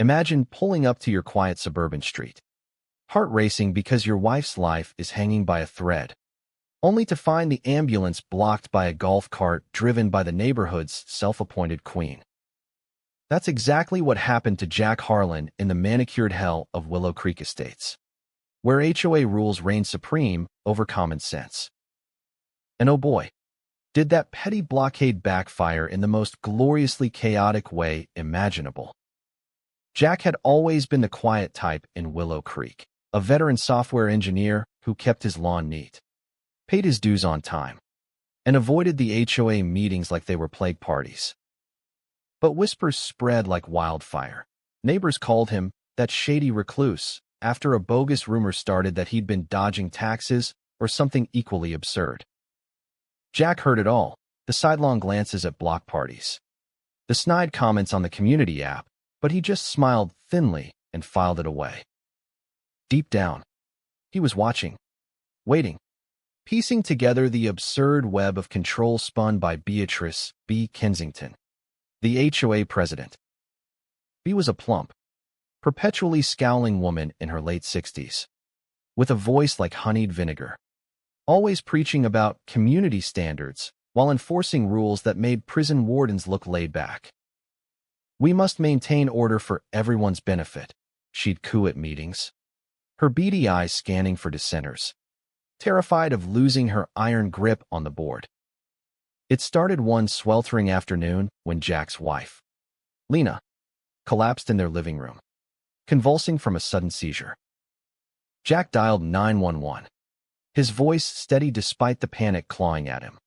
Imagine pulling up to your quiet suburban street, heart racing because your wife's life is hanging by a thread, only to find the ambulance blocked by a golf cart driven by the neighborhood's self-appointed queen. That's exactly what happened to Jack Harlan in the manicured hell of Willow Creek Estates, where HOA rules reign supreme over common sense. And oh boy, did that petty blockade backfire in the most gloriously chaotic way imaginable. Jack had always been the quiet type in Willow Creek, a veteran software engineer who kept his lawn neat, paid his dues on time, and avoided the HOA meetings like they were plague parties. But whispers spread like wildfire. Neighbors called him that shady recluse after a bogus rumor started that he'd been dodging taxes or something equally absurd. Jack heard it all, the sidelong glances at block parties, the snide comments on the community app, but he just smiled thinly and filed it away. Deep down, he was watching, waiting, piecing together the absurd web of control spun by Beatrice B. Kensington, the HOA president. B was a plump, perpetually scowling woman in her late 60s, with a voice like honeyed vinegar, always preaching about community standards while enforcing rules that made prison wardens look laid back. "We must maintain order for everyone's benefit," she'd coo at meetings, her beady eyes scanning for dissenters, terrified of losing her iron grip on the board. It started one sweltering afternoon when Jack's wife, Lena, collapsed in their living room, convulsing from a sudden seizure. Jack dialed 911, his voice steady despite the panic clawing at him.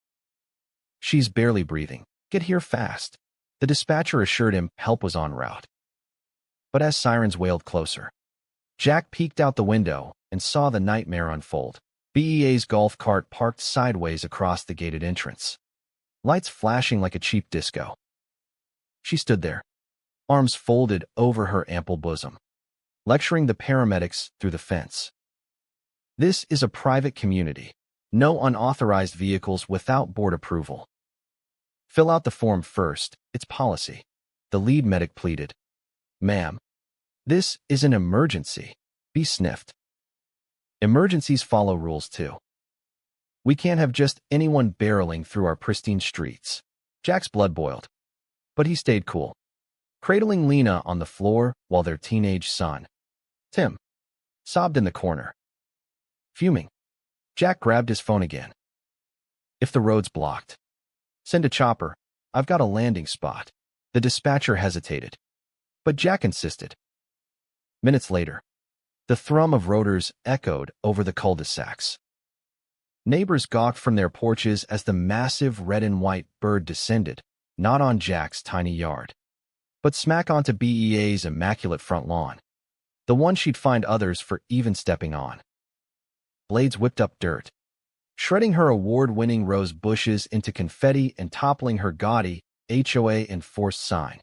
"She's barely breathing. Get here fast," the dispatcher assured him help was en route. But as sirens wailed closer, Jack peeked out the window and saw the nightmare unfold. BEA's golf cart parked sideways across the gated entrance, lights flashing like a cheap disco. She stood there, arms folded over her ample bosom, lecturing the paramedics through the fence. "This is a private community. No unauthorized vehicles without board approval. Fill out the form first, it's policy," the lead medic pleaded. "Ma'am, this is an emergency," B sniffed. "Emergencies follow rules too. We can't have just anyone barreling through our pristine streets." Jack's blood boiled, but he stayed cool, cradling Lena on the floor while their teenage son, Tim, sobbed in the corner. Fuming, Jack grabbed his phone again. "If the road's blocked, send a chopper. I've got a landing spot." The dispatcher hesitated, but Jack insisted. Minutes later, the thrum of rotors echoed over the cul-de-sacs. Neighbors gawked from their porches as the massive red and white bird descended, not on Jack's tiny yard, but smack onto BEA's immaculate front lawn, the one she'd fined others for even stepping on. Blades whipped up dirt, shredding her award-winning rose bushes into confetti and toppling her gaudy HOA enforced sign.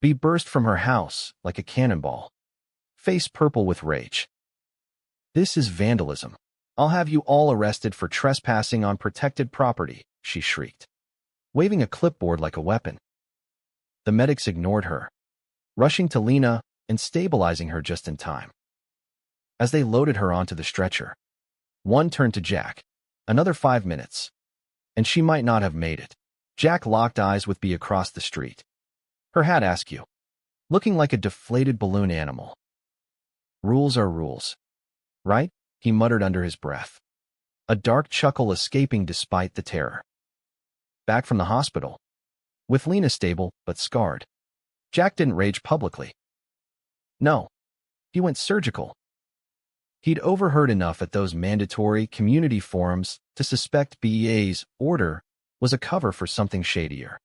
B burst from her house like a cannonball, face purple with rage. "This is vandalism. I'll have you all arrested for trespassing on protected property," she shrieked, waving a clipboard like a weapon. The medics ignored her, rushing to Lena and stabilizing her just in time. As they loaded her onto the stretcher, one turned to Jack. Another 5 minutes, and she might not have made it. Jack locked eyes with B across the street, her hat askew, looking like a deflated balloon animal. "Rules are rules, right?" he muttered under his breath, a dark chuckle escaping despite the terror. Back from the hospital, with Lena stable but scarred, Jack didn't rage publicly. No, he went surgical. He'd overheard enough at those mandatory community forums to suspect BEA's order was a cover for something shadier.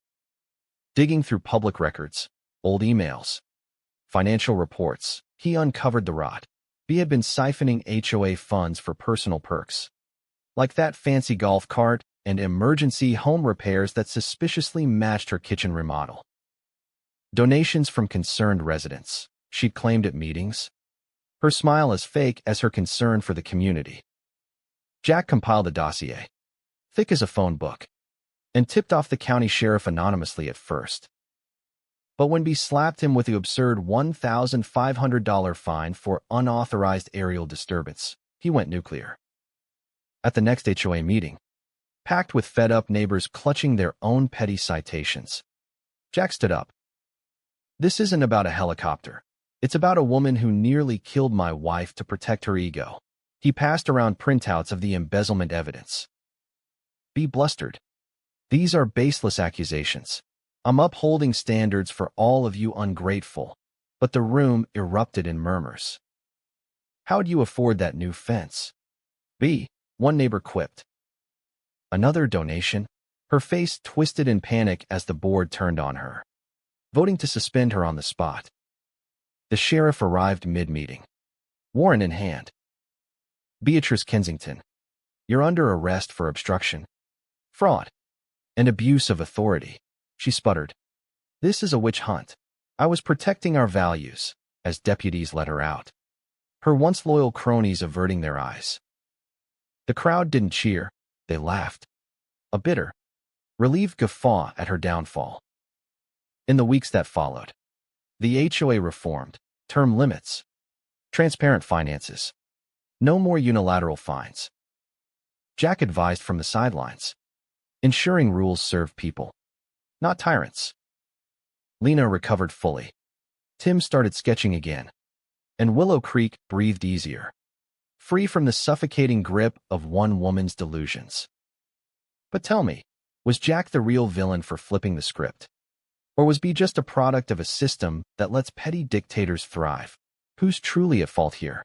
Digging through public records, old emails, financial reports, he uncovered the rot. B had been siphoning HOA funds for personal perks, like that fancy golf cart and emergency home repairs that suspiciously matched her kitchen remodel. Donations from concerned residents, she'd claimed at meetings, her smile as fake as her concern for the community. Jack compiled a dossier, thick as a phone book, and tipped off the county sheriff anonymously at first. But when B slapped him with the absurd $1,500 fine for unauthorized aerial disturbance, he went nuclear. At the next HOA meeting, packed with fed-up neighbors clutching their own petty citations, Jack stood up. "This isn't about a helicopter. It's about a woman who nearly killed my wife to protect her ego." He passed around printouts of the embezzlement evidence. B blustered. "These are baseless accusations. I'm upholding standards for all of you ungrateful." But the room erupted in murmurs. "How'd you afford that new fence?" "B," one neighbor quipped. "Another donation?" Her face twisted in panic as the board turned on her, voting to suspend her on the spot. The sheriff arrived mid-meeting, warrant in hand. "Beatrice Kensington, you're under arrest for obstruction, fraud, and abuse of authority," she sputtered. "This is a witch hunt. I was protecting our values," as deputies let her out, her once loyal cronies averting their eyes. The crowd didn't cheer, they laughed. A bitter, relieved guffaw at her downfall. In the weeks that followed, the HOA reformed, term limits, transparent finances, no more unilateral fines. Jack advised from the sidelines, ensuring rules serve people, not tyrants. Lena recovered fully. Tim started sketching again, and Willow Creek breathed easier, free from the suffocating grip of one woman's delusions. But tell me, was Jack the real villain for flipping the script? Or was B just a product of a system that lets petty dictators thrive? Who's truly at fault here?